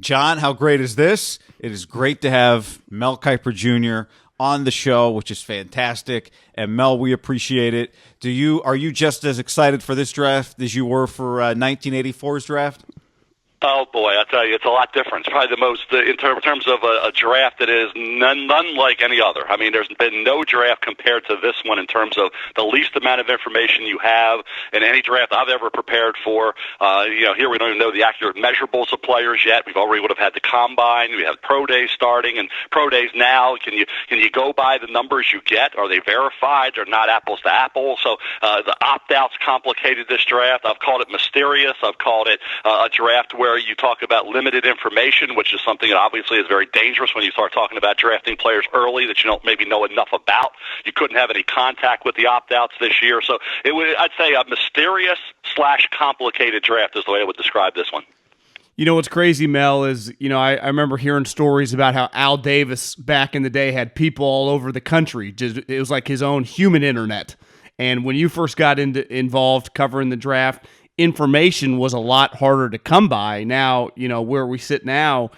John, how great is this? It is great to have Mel Kiper Jr. on the show, which is fantastic. And Mel, we appreciate it. Are you just as excited for this draft as you were for 1984's draft? Oh, boy, I tell you, it's a lot different. It's probably the most, in terms of a draft that is none like any other. I mean, there's been no draft compared to this one in terms of the least amount of information you have in any draft I've ever prepared for. Here we don't even know the accurate measurables of players yet. We've already would have had the combine. We have pro days starting, and pro days now. Can you go by the numbers you get? Are they verified? They're not apples to apples. So the opt-outs complicated this draft. I've called it mysterious. I've called it a draft where you talk about limited information, which is something that obviously is very dangerous when you start talking about drafting players early that you don't maybe know enough about. You couldn't have any contact with the opt-outs this year. So I'd say a mysterious / complicated draft is the way I would describe this one. You know what's crazy, Mel, is, I remember hearing stories about how Al Davis back in the day had people all over the country. It was like his own human internet. And when you first got involved covering the draft, information was a lot harder to come by. Now, where we sit now,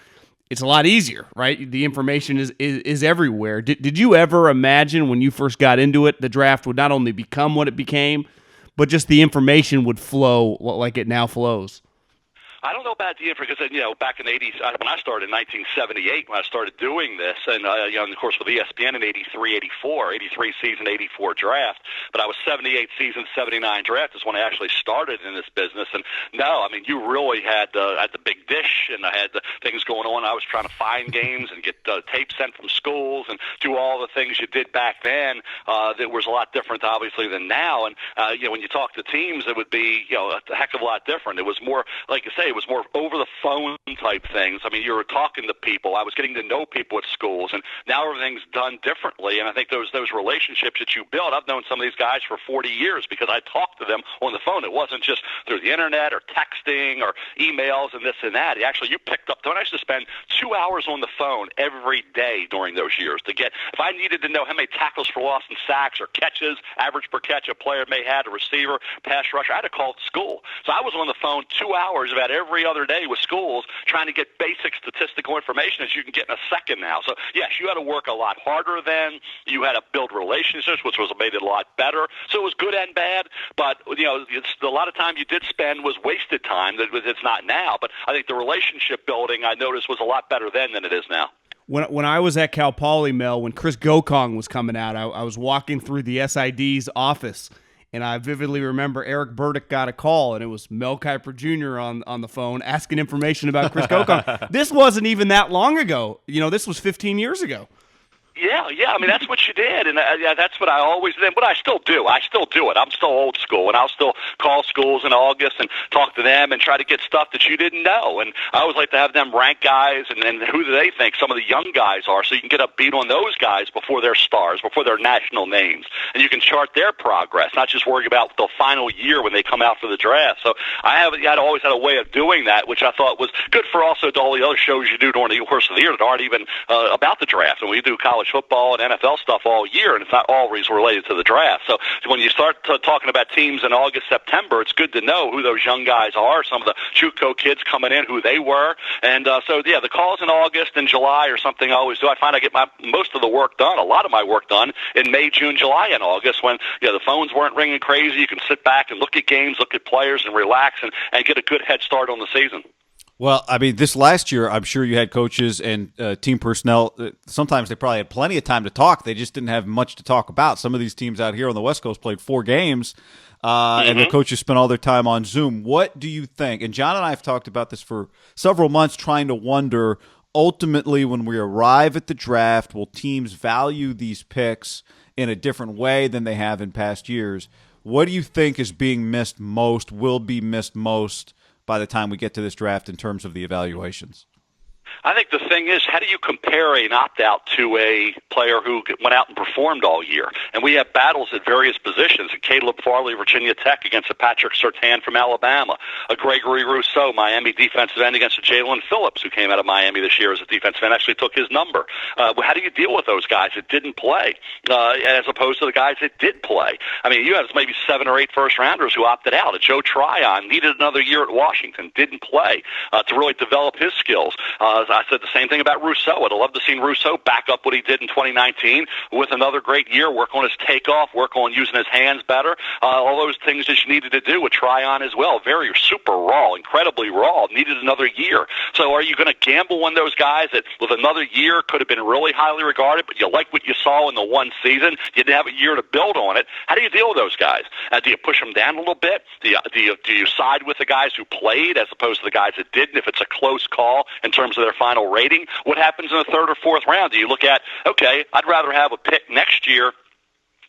it's a lot easier, right? The information is everywhere. Did you ever imagine when you first got into it, the draft would not only become what it became, but just the information would flow like it now flows? I don't know about the info because, back in the 80s, when I started in 1978, when I started doing this, and, of course, with ESPN in 83 season, 84 draft, but I was 78 season, 79 draft is when I actually started in this business. And no, I mean, you really had the big dish, and I had the things going on. I was trying to find games and get tape sent from schools and do all the things you did back then. That was a lot different, obviously, than now. And, when you talk to teams, it would be, a heck of a lot different. It was more, like you say, it was more over the phone type things. I mean, you were talking to people. I was getting to know people at schools, and now everything's done differently. And I think those relationships that you build, I've known some of these guys for 40 years because I talked to them on the phone. It wasn't just through the internet or texting or emails and this and that. Actually, you picked up. I used to spend 2 hours on the phone every day during those years to get, if I needed to know how many tackles for loss and sacks or catches, average per catch a player may have, a receiver, pass rusher, I had to call school. So I was on the phone 2 hours about every other day with schools trying to get basic statistical information that you can get in a second now. So, yes, you had to work a lot harder then. You had to build relationships, which made it a lot better. So it was good and bad, but, it's a lot of time you did spend was wasted time. It's not now, but I think the relationship building I noticed was a lot better then than it is now. When I was at Cal Poly, Mel, when Chris Gokong was coming out, I was walking through the SID's office, and I vividly remember Eric Burdick got a call, and it was Mel Kiper Jr. on the phone asking information about Chris Gokong. This wasn't even that long ago. This was 15 years ago. Yeah. I mean, that's what you did, and that's what I always did. But I still do. I still do it. I'm still old school, and I'll still call schools in August and talk to them and try to get stuff that you didn't know. And I always like to have them rank guys and who do they think some of the young guys are, so you can get a beat on those guys before they're stars, before they're national names, and you can chart their progress, not just worry about the final year when they come out for the draft. So I'd always had a way of doing that, which I thought was good for also all the other shows you do during the course of the year that aren't even about the draft. And we do college football and NFL stuff all year, and it's not always related to the draft. So when you start talking about teams in August, September, it's good to know who those young guys are, some of the JUCO kids coming in, who they were. And the calls in August and July or something I always do. I find I get most of the work done, a lot of my work done in May, June, July, and August when the phones weren't ringing crazy. You can sit back and look at games, look at players, and relax and get a good head start on the season. Well, I mean, this last year, I'm sure you had coaches and team personnel. Sometimes they probably had plenty of time to talk. They just didn't have much to talk about. Some of these teams out here on the West Coast played 4 games, and the coaches spent all their time on Zoom. What do you think? And John and I have talked about this for several months, trying to wonder, ultimately, when we arrive at the draft, will teams value these picks in a different way than they have in past years? What do you think is being missed most, will be missed most, by the time we get to this draft in terms of the evaluations? I think the thing is, how do you compare an opt-out to a player who went out and performed all year? And we have battles at various positions. A Caleb Farley, Virginia Tech, against a Patrick Surtain from Alabama. A Gregory Rousseau, Miami defensive end, against a Jalen Phillips, who came out of Miami this year as a defensive end, actually took his number. How do you deal with those guys that didn't play as opposed to the guys that did play? I mean, you had maybe 7 or 8 first-rounders who opted out. A Joe Tryon needed another year at Washington, didn't play to really develop his skills. I said the same thing about Rousseau. I'd love to see Rousseau back up what he did in 2019 with another great year, work on his takeoff, work on using his hands better, all those things that you needed to do with Tryon as well. Very super raw, incredibly raw, needed another year. So are you going to gamble on those guys that with another year could have been really highly regarded, but you like what you saw in the one season, you didn't have a year to build on it? How do you deal with those guys? Do you push them down a little bit? Do you side with the guys who played as opposed to the guys that didn't if it's a close call in terms of their final rating? What happens in the 3rd or 4th round? Do you look at, okay, I'd rather have a pick next year.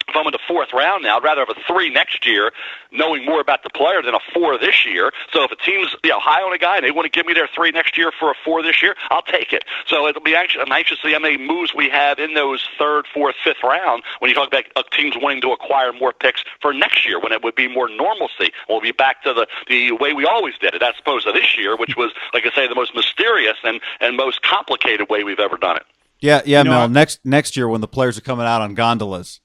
If I'm in the 4th round now, I'd rather have a 3 next year, knowing more about the player than a 4 this year. So if a team's high on a guy and they want to give me their 3 next year for a 4 this year, I'll take it. So it'll be I'm anxious to see how many moves we have in those 3rd, 4th, 5th round when you talk about teams wanting to acquire more picks for next year, when it would be more normalcy. We'll be back to the way we always did it, as opposed to this year, which was, like I say, the most mysterious and most complicated way we've ever done it. Yeah, Mel. Next year when the players are coming out on gondolas.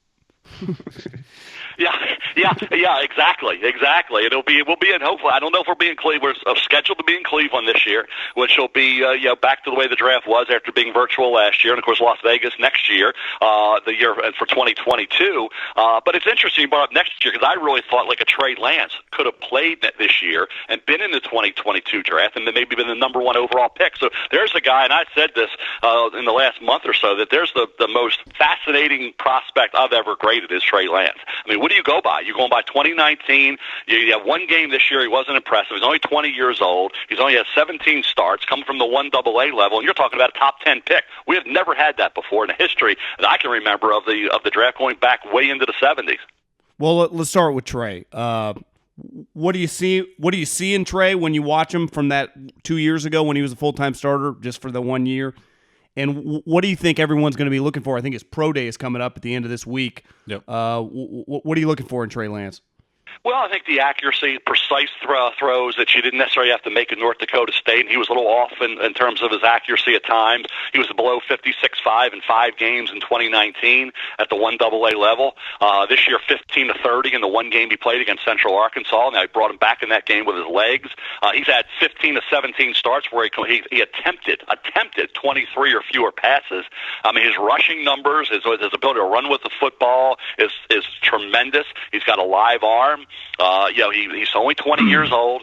Yeah, exactly. We'll be in. Hopefully, I don't know if we'll be in Cleveland. We're scheduled to be in Cleveland this year, which will be back to the way the draft was after being virtual last year, and of course Las Vegas next year, the year for 2022. But it's interesting you brought up next year because I really thought like a Trey Lance could have played this year and been in the 2022 draft and then maybe been the number 1 overall pick. So there's a guy, and I said this in the last month or so, that there's the most fascinating prospect I've ever graded is Trey Lance. I mean, what do you go by? You're going by 2019. You have 1 game this year. He wasn't impressive. He's only 20 years old. He's only had 17 starts, coming from the 1AA level, and you're talking about a top 10 pick. We have never had that before in the history that I can remember of the draft going back way into the 70s. Well, let's start with Trey. What do you see? What do you see in Trey when you watch him from that 2 years ago when he was a full-time starter just for the 1 year? And what do you think everyone's going to be looking for? I think his pro day is coming up at the end of this week. Yep. What are you looking for in Trey Lance? Well, I think the accuracy, precise throws that you didn't necessarily have to make at North Dakota State, and he was a little off in terms of his accuracy at times. He was below 56.5 in 5 games in 2019 at the 1AA level. This year, 15-30 in the 1 game he played against Central Arkansas. Now, he brought him back in that game with his legs. He's had 15 to 17 starts where he attempted 23 or fewer passes. I mean, his rushing numbers, his ability to run with the football is tremendous. He's got a live arm. He's only 20 years old.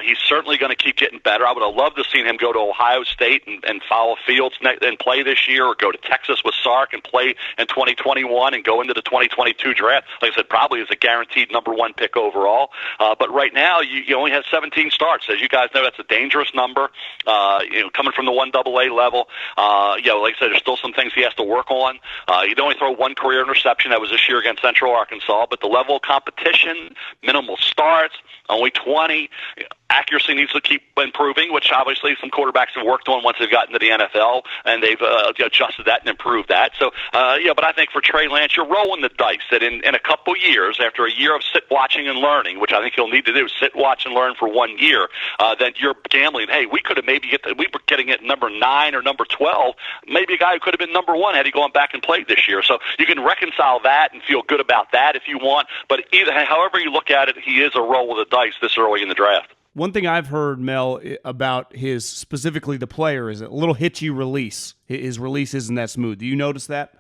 He's certainly going to keep getting better. I would have loved to have seen him go to Ohio State and follow Fields and play this year, or go to Texas with Sark and play in 2021 and go into the 2022 draft. Like I said, probably is a guaranteed number 1 pick overall. But right now, you only have 17 starts. As you guys know, that's a dangerous number. Coming from the 1AA level, like I said, there's still some things he has to work on. He'd only throw 1 career interception. That was this year against Central Arkansas. But the level of competition, minimal starts, only 20. Accuracy needs to keep improving, which obviously some quarterbacks have worked on once they've gotten to the NFL, and they've adjusted that and improved that. So, but I think for Trey Lance, you're rolling the dice that in a couple years, after a year of sit, watching, and learning, which I think he'll need to do, sit, watch, and learn for 1 year, then you're gambling. Hey, we could have we were getting it number 9 or number 12. Maybe a guy who could have been number 1 had he gone back and played this year. So you can reconcile that and feel good about that if you want. But however you look at it, he is a roll of the dice this early in the draft. One thing I've heard, Mel, about specifically the player is a little hitchy release. His release isn't that smooth. Do you notice that?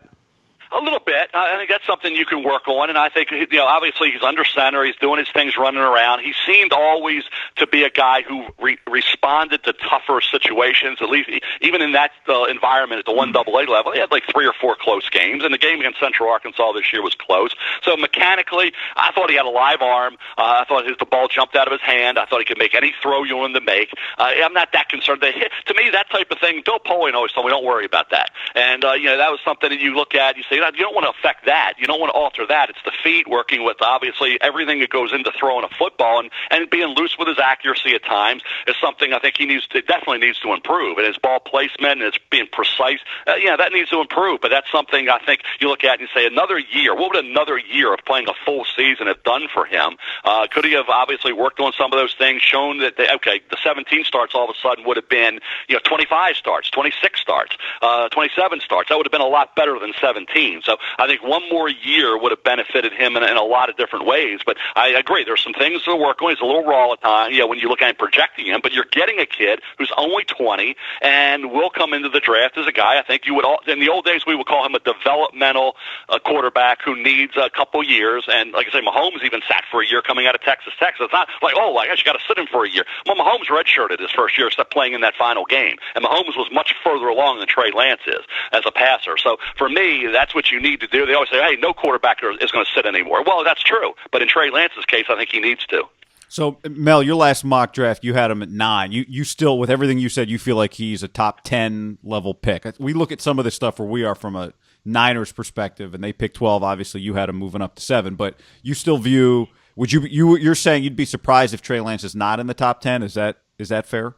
A little bit. I think that's something you can work on, and I think obviously he's under center. He's doing his things, running around. He seemed always to be a guy who responded to tougher situations. At least even in that environment at the 1AA level, he had like 3 or 4 close games, and the game against Central Arkansas this year was close. So mechanically, I thought he had a live arm. I thought the ball jumped out of his hand. I thought he could make any throw you wanted to make. I'm not that concerned. To me, that type of thing, Bill Polian always told me, don't worry about that. And that was something that you look at. You say, you don't want to affect that. You don't want to alter that. It's the feet working with obviously everything that goes into throwing a football, and being loose with his accuracy at times is something I think he definitely needs to improve. And his ball placement and his being precise, that needs to improve. But that's something I think you look at and you say, another year. What would another year of playing a full season have done for him? Could he have obviously worked on some of those things, shown that the 17 starts all of a sudden would have been 25 starts, 26 starts, 27 starts. That would have been a lot better than 17. So I think one more year would have benefited him in a lot of different ways. But I agree, there's some things to work on. He's a little raw at times, when you look at him projecting him, but you're getting a kid who's only 20 and will come into the draft as a guy. I think you would in the old days we would call him a developmental quarterback who needs a couple years. And like I say, Mahomes even sat for a year coming out of Texas Tech. So it's not like, I guess you got to sit him for a year. Well, Mahomes redshirted his first year, except playing in that final game, and Mahomes was much further along than Trey Lance is as a passer. So for me, that's what you need to do. They always say, hey, no quarterback is going to sit anymore. Well, that's true, but in Trey Lance's case, I think he needs to. So, Mel, your last mock draft, you had him at 9. You still, with everything you said, you feel like he's a top 10 level pick. We look at some of this stuff where we are from a Niners perspective, and they picked 12. Obviously, you had him moving up to 7, but you still view. You're saying you'd be surprised if Trey Lance is not in the top 10? Is that fair?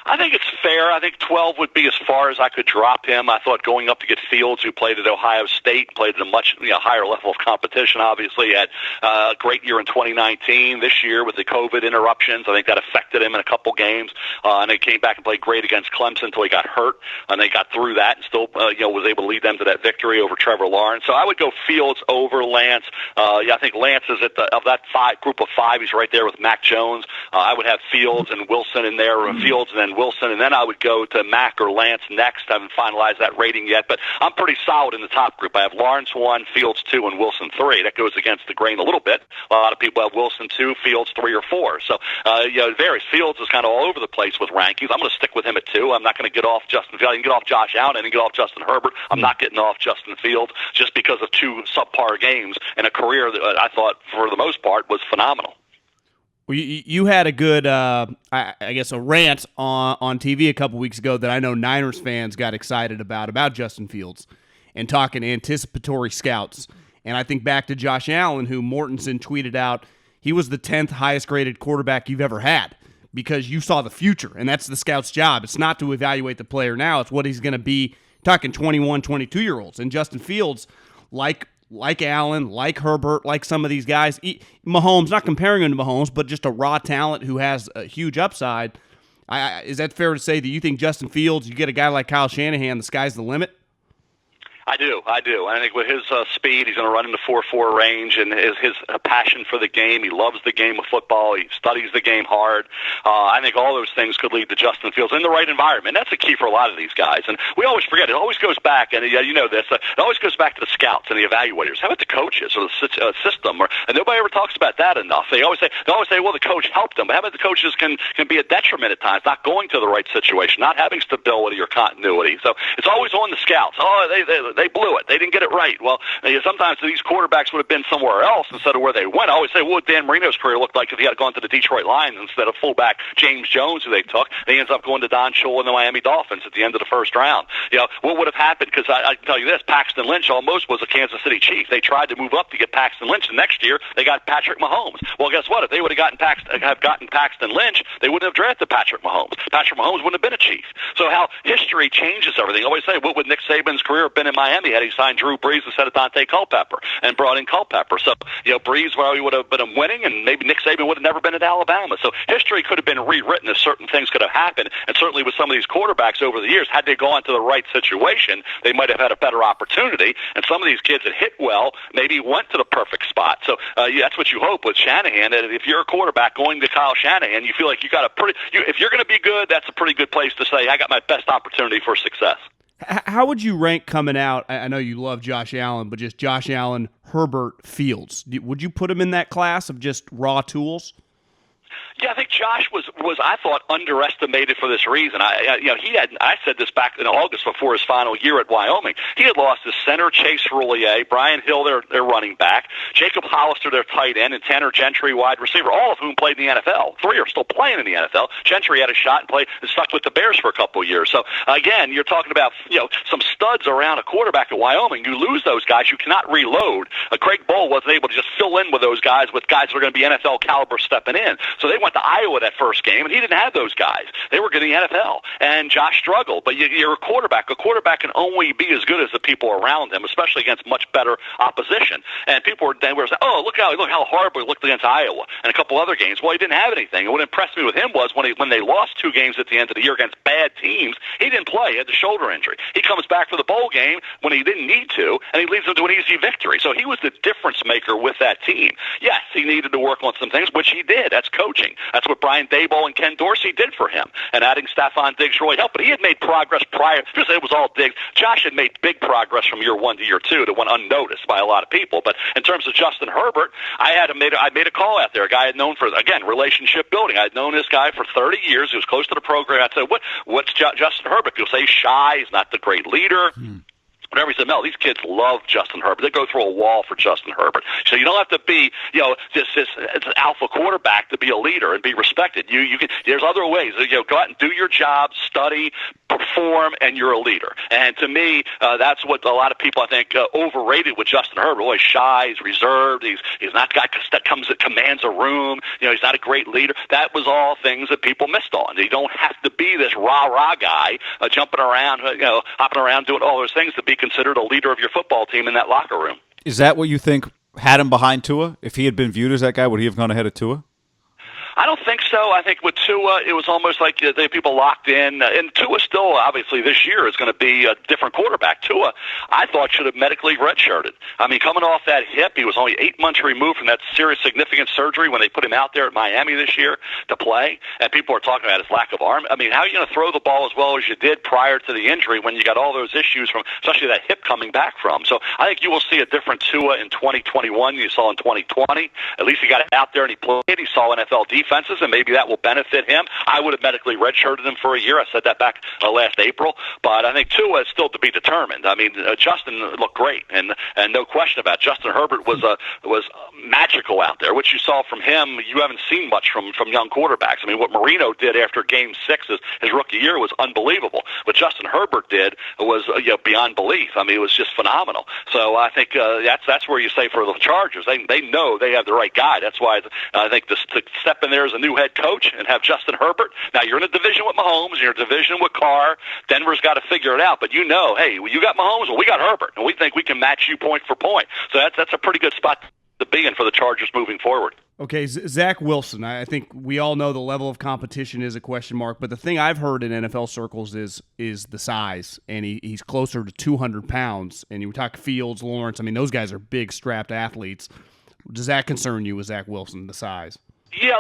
I think it's fair. I think 12 would be as far as I could drop him. I thought going up to get Fields, who played at Ohio State, played at a much higher level of competition, obviously, had a great year in 2019. This year with the COVID interruptions, I think that affected him in a couple games. And he came back and played great against Clemson until he got hurt, and they got through that and still was able to lead them to that victory over Trevor Lawrence. So I would go Fields over Lance. I think Lance is of that group of 5. He's right there with Mac Jones. I would have Fields and Wilson in there, or Fields and then Wilson, and then I would go to Mac or Lance next. I haven't finalized that rating yet, but I'm pretty solid in the top group. I have Lawrence 1, Fields 2, and Wilson 3. That goes against the grain a little bit. A lot of people have Wilson 2, Fields 3 or 4. So it varies. Fields is kind of all over the place with rankings. I'm going to stick with him at 2. I'm not going to get off Justin Fields. I can get off Josh Allen and get off Justin Herbert. I'm not getting off Justin Fields just because of 2 subpar games in a career that I thought, for the most part, was phenomenal. Well, you had a good, I guess, a rant on TV a couple weeks ago that I know Niners fans got excited about Justin Fields and talking anticipatory scouts. And I think back to Josh Allen, who Mortensen tweeted out, he was the 10th highest graded quarterback you've ever had because you saw the future, and that's the scout's job. It's not to evaluate the player now. It's what he's going to be, talking 21, 22-year-olds. And Justin Fields, like Allen, like Herbert, like some of these guys. Mahomes, not comparing him to Mahomes, but just a raw talent who has a huge upside. Is that fair to say that you think Justin Fields, you get a guy like Kyle Shanahan, the sky's the limit? I do. I think with his speed, he's going to run in the 4.4 range, and his passion for the game. He loves the game of football. He studies the game hard. I think all those things could lead to Justin Fields in the right environment. That's the key for a lot of these guys. And we always forget. It always goes back, and you know this. It always goes back to the scouts and the evaluators. How about the coaches or the system? And nobody ever talks about that enough. They always say, well, the coach helped them. But how about the coaches can be a detriment at times, not going to the right situation, not having stability or continuity. So it's always on the scouts. They blew it. They didn't get it right. Well, sometimes these quarterbacks would have been somewhere else instead of where they went. I always say, what would Dan Marino's career look like if he had gone to the Detroit Lions instead of fullback James Jones, who they took? He ends up going to Don Shula and the Miami Dolphins at the end of the first round. What would have happened? Because I can tell you this, Paxton Lynch almost was a Kansas City Chief. They tried to move up to get Paxton Lynch, and next year they got Patrick Mahomes. Well, guess what? If they would have gotten Paxton Lynch, they wouldn't have drafted Patrick Mahomes. Patrick Mahomes wouldn't have been a Chief. So how history changes everything. I always say, what would Nick Saban's career have been in Miami had he signed Drew Brees instead of Dante Culpepper and brought in Culpepper? So, Brees probably would have been winning, and maybe Nick Saban would have never been at Alabama. So history could have been rewritten if certain things could have happened. And certainly with some of these quarterbacks over the years, had they gone to the right situation, they might have had a better opportunity. And some of these kids that hit well maybe went to the perfect spot. So that's what you hope with Shanahan. And if you're a quarterback going to Kyle Shanahan, you feel like you got if you're going to be good, that's a pretty good place to say, I got my best opportunity for success. How would you rank coming out? I know you love Josh Allen, but just Josh Allen, Herbert, Fields. Would you put him in that class of just raw tools? Yeah, I think Josh was I thought underestimated for this reason. I said this back in August before his final year at Wyoming. He had lost his center Chase Roulier, Brian Hill, their running back, Jacob Hollister, their tight end, and Tanner Gentry, wide receiver, all of whom played in the NFL. 3 are still playing in the NFL. Gentry had a shot and stuck with the Bears for a couple of years. So again, you're talking about some studs around a quarterback at Wyoming. You lose those guys, you cannot reload. Craig Bowl wasn't able to just fill in with those guys that are going to be NFL caliber stepping in. So they went to Iowa that first game, and he didn't have those guys. They were getting the NFL, and Josh struggled. But you're a quarterback. A quarterback can only be as good as the people around him, especially against much better opposition. And people were saying, "Oh, look how horrible he looked against Iowa and a couple other games." Well, he didn't have anything. And what impressed me with him was when they lost 2 games at the end of the year against bad teams, he didn't play. He had the shoulder injury. He comes back for the bowl game when he didn't need to, and he leads them to an easy victory. So he was the difference maker with that team. Yes, he needed to work on some things, which he did. That's coaching. That's what Brian Daboll and Ken Dorsey did for him. And adding Stephon Diggs really helped. But he had made progress prior. Just it was all Diggs. Josh had made big progress from year 1 to year 2 that went unnoticed by a lot of people. But in terms of Justin Herbert, I made a call out there. A guy I had known for, again, relationship building. I had known this guy for 30 years. He was close to the program. I said, what's Justin Herbert? He'll say he's shy. He's not the great leader. Whatever. He said, Mel, these kids love Justin Herbert. They go through a wall for Justin Herbert. So you don't have to be, this alpha quarterback to be a leader and be respected. You can. There's other ways. Go out and do your job, study, perform, and you're a leader. And to me, that's what a lot of people, I think, overrated with Justin Herbert. Always shy. He's reserved. He's not a guy that commands a room. He's not a great leader. That was all things that people missed on. You don't have to be this rah-rah guy jumping around, hopping around, doing all those things to be considered a leader of your football team in that locker room. Is that what you think had him behind Tua? If he had been viewed as that guy, would he have gone ahead of Tua? I don't think so. I think with Tua, it was almost like the people locked in. And Tua still, obviously, this year is going to be a different quarterback. Tua, I thought, should have medically redshirted. I mean, coming off that hip, he was only 8 months removed from that serious, significant surgery when they put him out there at Miami this year to play. And people are talking about his lack of arm. I mean, how are you going to throw the ball as well as you did prior to the injury when you got all those issues from, especially that hip coming back from? So I think you will see a different Tua in 2021 than you saw in 2020. At least he got out there and he played. He saw NFL defenses, and maybe that will benefit him. I would have medically redshirted him for a year. I said that back last April. But I think Tua is still to be determined. I mean, Justin looked great, and no question about it. Justin Herbert was magical out there. What you saw from him, you haven't seen much from young quarterbacks. I mean, what Marino did after Game 6 his rookie year was unbelievable. What Justin Herbert did was beyond belief. I mean, it was just phenomenal. So I think that's where you say for the Chargers, they know they have the right guy. That's why I think to step in there as a new head coach and have Justin Herbert. Now, you're in a division with Mahomes, you're in a division with Carr. Denver's got to figure it out. But hey, you got Mahomes, well, we got Herbert, and we think we can match you point for point. So that's a pretty good spot to be in for the Chargers moving forward. Okay, Zach Wilson, I think we all know the level of competition is a question mark, but the thing I've heard in NFL circles is the size, and he's closer to 200 pounds. And you talk Fields, Lawrence, I mean, those guys are big, strapped athletes. Does that concern you with Zach Wilson, the size? Yeah,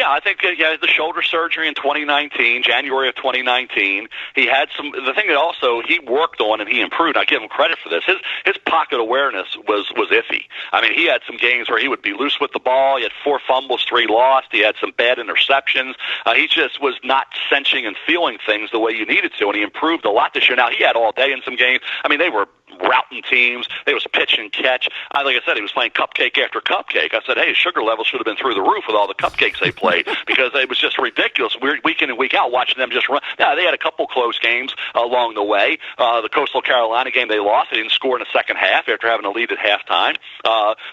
I think he had the shoulder surgery in 2019, January of 2019. He had the thing that also he worked on and he improved. I give him credit for this. His pocket awareness was iffy. I mean, he had some games where he would be loose with the ball. He had 4 fumbles, 3 lost. He had some bad interceptions. He just was not sensing and feeling things the way you needed to, and he improved a lot this year. Now, he had all day in some games. I mean, they were routing teams. They was pitch and catch. Like I said, he was playing cupcake after cupcake. I said, hey, his sugar levels should have been through the roof with all the cupcakes they played because it was just ridiculous. Week in and week out watching them just run. Now, they had a couple close games along the way. The Coastal Carolina game they lost. They didn't score in the second half after having a lead at halftime.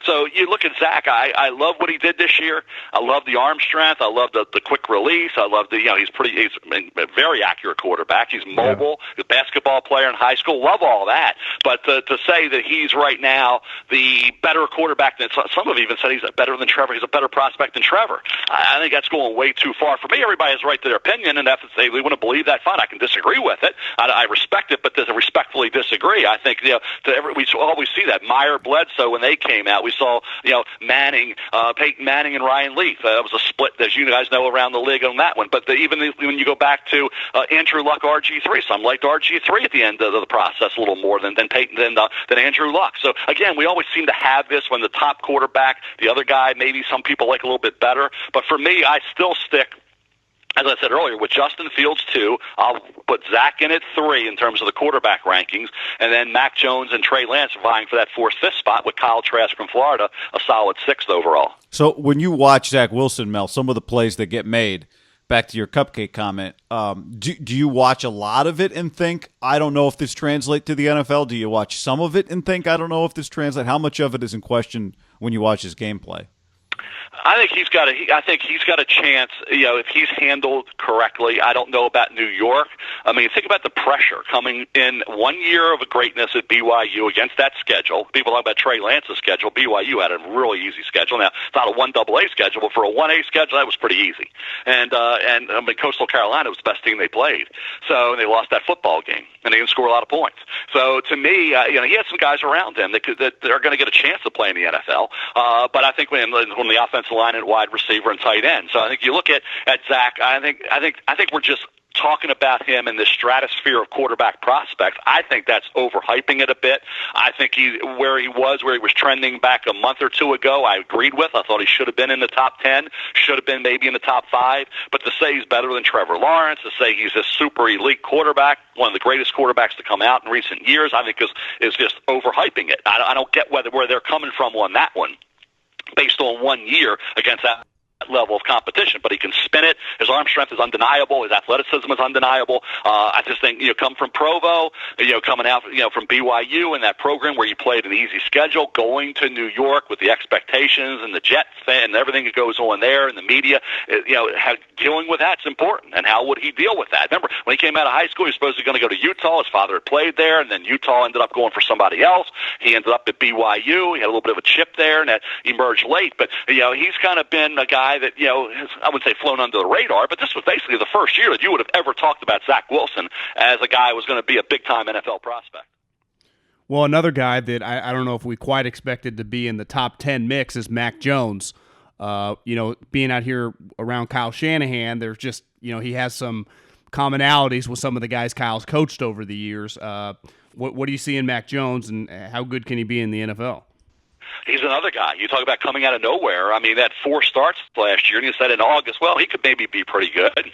So you look at Zach. I love what he did this year. I love the arm strength. I love the quick release. I love he's a very accurate quarterback. He's mobile. He's a basketball player in high school. Love all that. But to say that he's right now the better quarterback than some have even said he's better than Trevor. He's a better prospect than Trevor. I think that's going way too far. For me, everybody has a right to their opinion, and if they want to believe that, fine. I can disagree with it. I respect it, but to respectfully disagree. I think we always see that. Meyer, Bledsoe, when they came out, we saw Manning, Peyton Manning, and Ryan Leaf. That was a split, as you guys know, around the league on that one. But even when you go back to Andrew Luck, RG3, some liked RG3 at the end of the process a little more than Peyton than Andrew Luck. So again, we always seem to have this when the top quarterback, the other guy, maybe some people like a little bit better. order. But for me, I still stick, as I said earlier, with Justin Fields 2, I'll put Zach in at 3 in terms of the quarterback rankings, and then Mac Jones and Trey Lance vying for that 4th, 5th spot with Kyle Trask from Florida, a solid 6th overall. So when you watch Zach Wilson, Mel, some of the plays that get made, back to your cupcake comment, do you watch a lot of it and think, I don't know if this translates to the NFL? Do you watch some of it and think, I don't know if this translates? How much of it is in question when you watch his gameplay? I think he's got a chance, if he's handled correctly. I don't know about New York. I mean, think about the pressure coming in 1 year of greatness at BYU against that schedule. People talk about Trey Lance's schedule. BYU had a really easy schedule. Now, it's not a 1AA schedule, but for a 1A schedule, that was pretty easy. And I mean, Coastal Carolina was the best team they played. So they lost that football game, and they didn't score a lot of points. So to me, he had some guys around him that are going to get a chance to play in the NFL. But I think when the offensive line and wide receiver and tight end. So I think you look at Zach. I think we're just talking about him in the stratosphere of quarterback prospects. I think that's overhyping it a bit. I think where he was trending back a month or two ago, I agreed with. I thought he should have been in the top 10, should have been maybe in the top 5. But to say he's better than Trevor Lawrence, to say he's a super elite quarterback, one of the greatest quarterbacks to come out in recent years, I think is just overhyping it. I don't get where they're coming from on that one, based on 1 year against that level of competition. But he can spin it. His arm strength is undeniable. His athleticism is undeniable. I just think, come from Provo, coming out, from BYU and that program where you played an easy schedule, going to New York with the expectations and the jet fan and everything that goes on there and the media, dealing with that's important. And how would he deal with that? Remember, when he came out of high school, he was supposed to going to go to Utah. His father had played there, and then Utah ended up going for somebody else. He ended up at BYU. He had a little bit of a chip there, and that emerged late. But, he's kind of been a guy that, has, I wouldn't say flown under the radar, but this was basically the first year that you would have ever talked about Zach Wilson as a guy who was going to be a big-time NFL prospect. Well, another guy that I don't know if we quite expected to be in the top 10 mix is Mac Jones. Being out here around Kyle Shanahan, there's just, he has some commonalities with some of the guys Kyle's coached over the years. What do you see in Mac Jones, and how good can he be in the NFL? He's another guy. You talk about coming out of nowhere. I mean, that 4 starts last year, and you said in August, well, he could maybe be pretty good.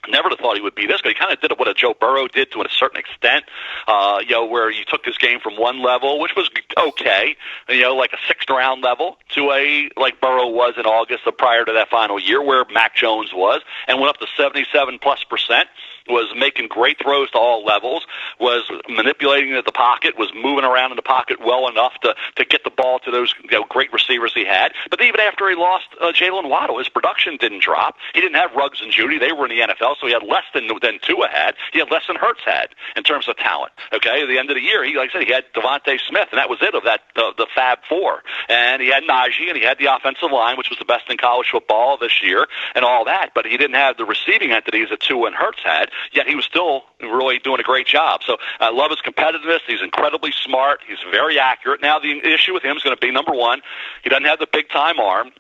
Never thought he would be this good. He kind of did what a Joe Burrow did to a certain extent, where you took his game from one level, which was okay, like a 6th-round level, to like Burrow was in August prior to that final year, where Mac Jones was, and went up to 77+%. Was making great throws to all levels, was manipulating the pocket, was moving around in the pocket well enough to get the ball to those great receivers he had. But even after he lost Jalen Waddle, his production didn't drop. He didn't have Ruggs and Judy. They were in the NFL, so he had less than Tua had. He had less than Hurts had in terms of talent. Okay, at the end of the year, like I said, he had Devontae Smith, and that was it of that the Fab Four. And he had Najee, and he had the offensive line, which was the best in college football this year, and all that. But he didn't have the receiving entities that Tua and Hurts had. Yet he was still really doing a great job. So I love his competitiveness. He's incredibly smart. He's very accurate. Now the issue with him is going to be, number one, he doesn't have the big-time arm.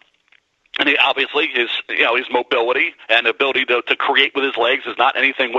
And obviously, his mobility and ability to create with his legs is not anything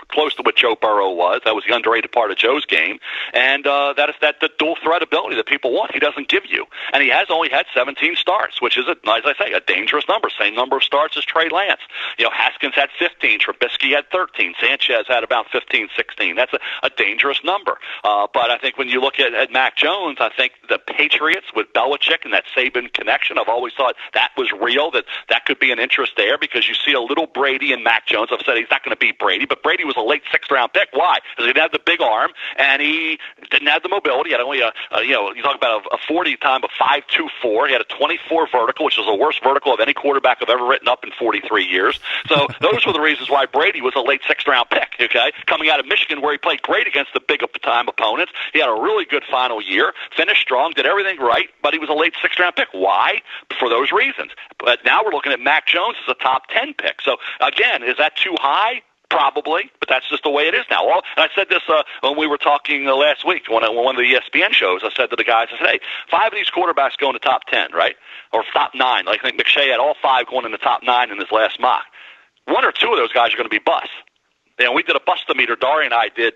close to what Joe Burrow was. That was the underrated part of Joe's game, and that is the dual threat ability that people want. He doesn't give you, and he has only had 17 starts, which is, as I say, a dangerous number. Same number of starts as Trey Lance. Haskins had 15, Trubisky had 13, Sanchez had about 15, 16. That's a dangerous number. But I think when you look at Mac Jones, I think the Patriots with Belichick and that Saban connection, I've always thought that was real, that could be an interest there, because you see a little Brady in Mac Jones. I've said he's not going to beat Brady, but Brady was a late 6th-round pick. Why? Because he didn't have the big arm, and he didn't have the mobility. He had only you talk about a 40 time of 5.24. He had a 24 vertical, which is the worst vertical of any quarterback I've ever written up in 43 years. So those were the reasons why Brady was a late 6th-round pick, okay? Coming out of Michigan, where he played great against the big-time opponents. He had a really good final year, finished strong, did everything right, but he was a late 6th-round pick. Why? For those reasons. But now we're looking at Mac Jones as a top 10 pick. So, again, is that too high? Probably, but that's just the way it is now. And I said this when we were talking last week on one of the ESPN shows. I said to the guys, I said, hey, 5 of these quarterbacks go in the top 10, right? Or top 9. Like, I think McShay had all 5 going in the top 9 in his last mock. 1 or 2 of those guys are going to be busts. We did a bust-o-meter, Dari and I did,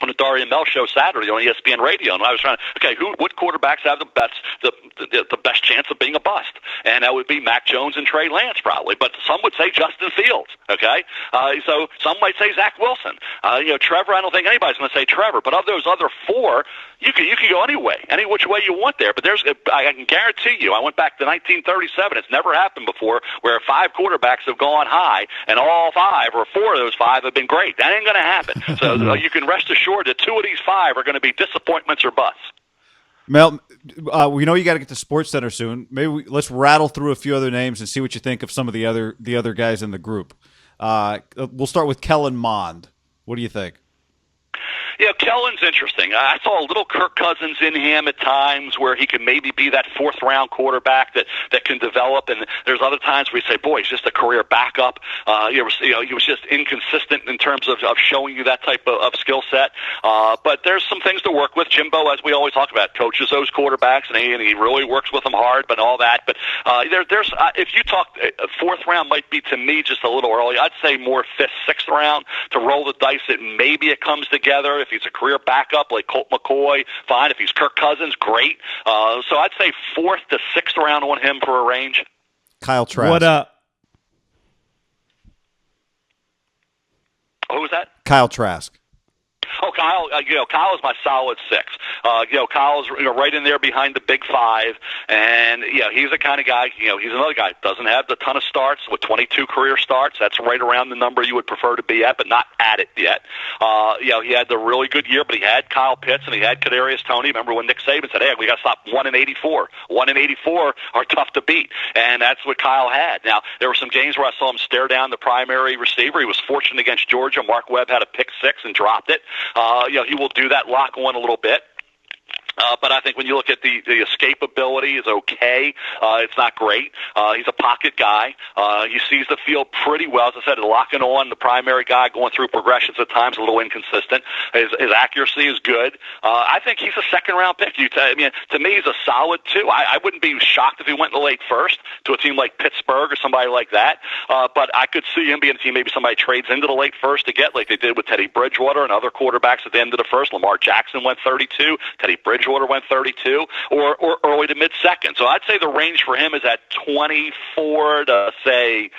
on the Daria Mel show Saturday on ESPN Radio, and I was trying to, what quarterbacks have the best chance of being a bust? And that would be Mac Jones and Trey Lance probably, but some would say Justin Fields, okay? So some might say Zach Wilson. Trevor, I don't think anybody's going to say Trevor, but of those other four, you can go any which way you want there, but I can guarantee you, I went back to 1937, it's never happened before, where 5 quarterbacks have gone high, and all 5 or 4 of those 5 have been great. That ain't going to happen. So you can rest assured that 2 of these 5 are going to be disappointments or busts. Mel, we know you got to get to Sports Center soon. Maybe let's rattle through a few other names and see what you think of some of the other guys in the group. We'll start with Kellen Mond. What do you think? Kellen's interesting. I saw a little Kirk Cousins in him at times where he could maybe be that 4th-round quarterback that can develop, and there's other times where you say, boy, he's just a career backup. He was just inconsistent in terms of showing you that type of skill set. But there's some things to work with. Jimbo, as we always talk about, coaches those quarterbacks, and he really works with them hard, but all that. But there's if you talk 4th round might be, to me, just a little early. I'd say more 5th, 6th round to roll the dice that maybe it comes together. If he's a career backup like Colt McCoy, fine. If he's Kirk Cousins, great. So I'd say 4th to 6th round on him for a range. Kyle Trask. Who was that? Kyle Trask. Oh, Kyle! Kyle is my solid 6. Kyle's right in there behind the big 5, and he's the kind of guy. He's another guy doesn't have a ton of starts with 22 career starts. That's right around the number you would prefer to be at, but not at it yet. He had the really good year, but he had Kyle Pitts and he had Kadarius Toney. Remember when Nick Saban said, "Hey, we got to stop 1-84. 1-84 are tough to beat," and that's what Kyle had. Now there were some games where I saw him stare down the primary receiver. He was fortunate against Georgia. Mark Webb had a pick 6 and dropped it. He will do that lock on a little bit. But I think when you look at the escapability is okay. It's not great. He's a pocket guy. He sees the field pretty well. As I said, locking on the primary guy, going through progressions at times a little inconsistent. His accuracy is good. I think he's a 2nd-round pick. To me, he's a solid 2. I wouldn't be shocked if he went in the late 1st to a team like Pittsburgh or somebody like that. But I could see him being a team maybe somebody trades into the late 1st to get, like they did with Teddy Bridgewater and other quarterbacks at the end of the 1st. Lamar Jackson went 32. Teddy Bridgewater went 32, or early to mid-2nd. So I'd say the range for him is at 24 to, say,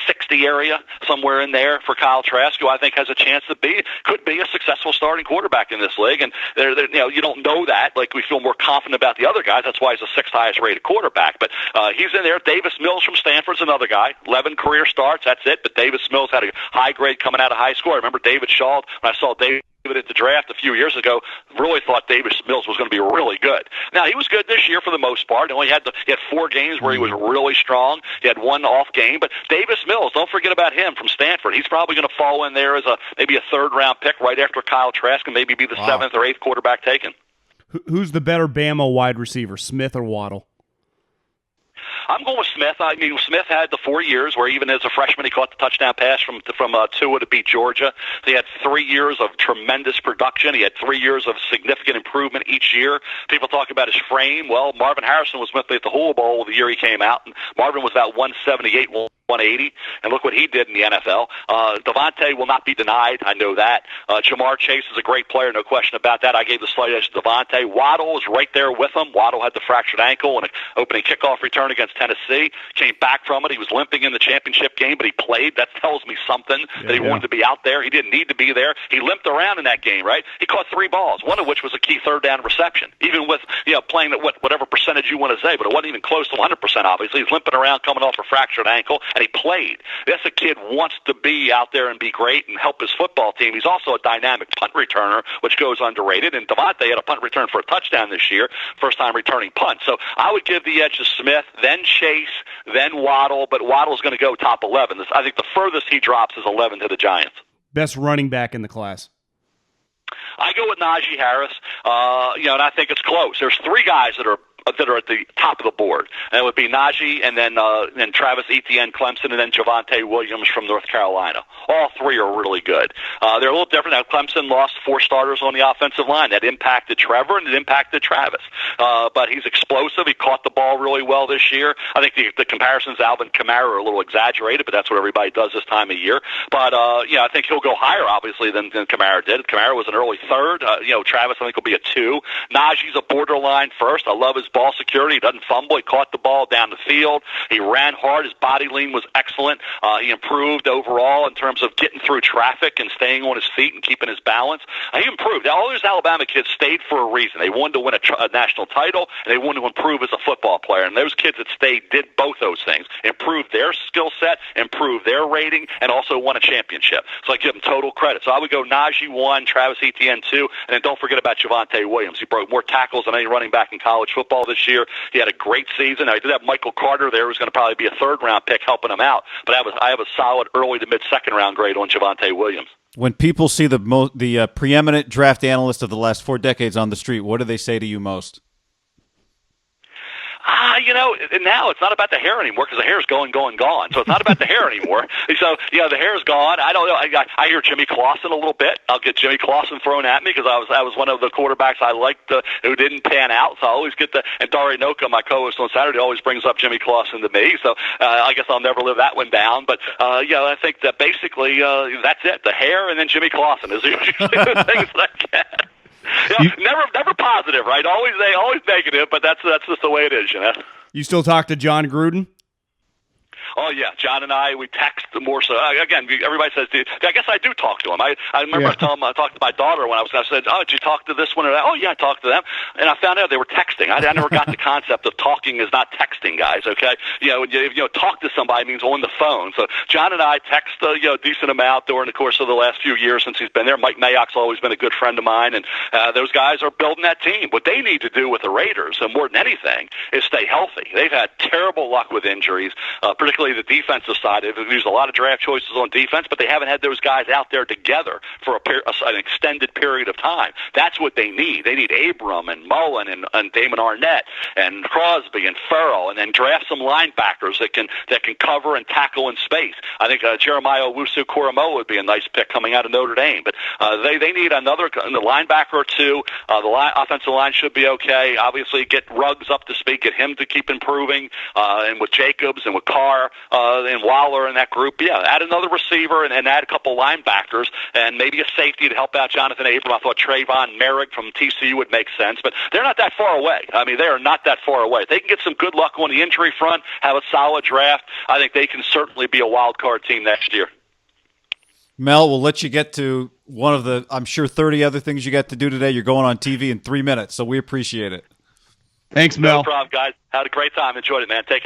60 area, somewhere in there for Kyle Trask, who I think has a chance to could be a successful starting quarterback in this league. And you don't know that. Like, we feel more confident about the other guys. That's why he's the 6th highest rated quarterback. But he's in there. Davis Mills from Stanford's another guy. 11 career starts. That's it. But Davis Mills had a high grade coming out of high school. I remember David Shaw, when I saw David at the draft a few years ago, really thought Davis Mills was going to be really good. Now, he was good this year for the most part. He had 4 games where he was really strong. He had 1 off game. But Davis Mills, don't forget about him from Stanford. He's probably going to fall in there as maybe a 3rd-round pick right after Kyle Trask and maybe be the 7th or 8th quarterback taken. Who's the better Bama wide receiver, Smith or Waddle? I'm going with Smith. Smith had the 4 years where even as a freshman he caught the touchdown pass from Tua to beat Georgia. So he had 3 years of tremendous production. He had 3 years of significant improvement each year. People talk about his frame. Well, Marvin Harrison was with me at the Hula Bowl the year he came out, and Marvin was about 178, 180, and look what he did in the NFL. Devontae will not be denied. I know that. Jamar Chase is a great player, no question about that. I gave the slight edge to Devontae. Waddle was right there with him. Waddle had the fractured ankle and an opening kickoff return against Tennessee. Came back from it. He was limping in the championship game, but he played. That tells me something, that he wanted to be out there. He didn't need to be there. He limped around in that game, right? He caught 3 balls, one of which was a key 3rd down reception, even with playing at whatever percentage you want to say, but it wasn't even close to 100%, obviously. He's limping around coming off a fractured ankle, and he played. This a kid wants to be out there and be great and help his football team. He's also a dynamic punt returner, which goes underrated, and Devontae had a punt return for a touchdown this year, first time returning punt. So I would give the edge to Smith, then Chase, then Waddle, but Waddle's going to go top 11. I think the furthest he drops is 11 to the Giants. Best running back in the class? I go with Najee Harris, and I think it's close. There's 3 guys that are that are at the top of the board. And it would be Najee, and then Travis Etienne, Clemson, and then Javonte Williams from North Carolina. All three are really good. They're a little different. Now, Clemson lost 4 starters on the offensive line. That impacted Trevor and it impacted Travis. But he's explosive. He caught the ball really well this year. I think the comparisons to Alvin Kamara are a little exaggerated, but that's what everybody does this time of year. But, I think he'll go higher, obviously, than Kamara did. Kamara was an early third. Travis, I think, will be a 2. Najee's a borderline first. I love his ball security. He doesn't fumble. He caught the ball down the field. He ran hard. His body lean was excellent. He improved overall in terms of getting through traffic and staying on his feet and keeping his balance. He improved. All those Alabama kids stayed for a reason. They wanted to win a national title, and they wanted to improve as a football player. And those kids that stayed did both those things. Improved their skill set, improved their rating, and also won a championship. So I give them total credit. So I would go Najee 1, Travis Etienne 2, and then don't forget about Javonte Williams. He broke more tackles than any running back in college football this year. He had a great season. I did have Michael Carter there, who's going to probably be a third-round pick helping him out. But I have a solid early to mid-second-round grade on Javonte Williams. When people see the preeminent draft analyst of the last 4 decades on the street, what do they say to you most? Now it's not about the hair anymore because the hair is gone. So it's not about the hair anymore. So, the hair is gone. I don't know. I hear Jimmy Clausen a little bit. I'll get Jimmy Clausen thrown at me because I was one of the quarterbacks I liked who didn't pan out. So I always get and Dari Noka, my co-host on Saturday, always brings up Jimmy Clausen to me. So I guess I'll never live that one down. But, I think that basically that's it. The hair and then Jimmy Clausen is usually the things that I get. Never positive, right? Always negative, but that's just the way it is, You still talk to John Gruden? Oh, yeah. John and we text more so. Again, everybody says, I guess I do talk to him. I remember I talked to my daughter when I said, oh, did you talk to this one or that? Oh, yeah, I talked to them. And I found out they were texting. I never got the concept of talking is not texting, guys, okay? Talk to somebody means on the phone. So John and I text a decent amount during the course of the last few years since he's been there. Mike Mayock's always been a good friend of mine, and those guys are building that team. What they need to do with the Raiders, and more than anything, is stay healthy. They've had terrible luck with injuries, particularly the defensive side. They've used a lot of draft choices on defense, but they haven't had those guys out there together for an extended period of time. That's what they need. They need Abram and Mullen and Damon Arnett and Crosby and Farrell, and then draft some linebackers that can cover and tackle in space. I think Jeremiah Owusu-Koramoah would be a nice pick coming out of Notre Dame, but they need another linebacker or two. The offensive line should be okay. Obviously, get Ruggs up to speed, get him to keep improving, and with Jacobs and with Carr and Waller in that group. Yeah, add another receiver and add a couple linebackers and maybe a safety to help out Jonathan Abram. I thought Trayvon Merrick from TCU would make sense, but they're not that far away. I mean, they are not that far away. If they can get some good luck on the injury front, have a solid draft, I think they can certainly be a wild card team next year. Mel, we'll let you get to one of the, I'm sure, 30 other things you got to do today. You're going on TV in 3 minutes, so we appreciate it. Thanks, Mel. No problem, guys. Had a great time. Enjoyed it, man. Take care.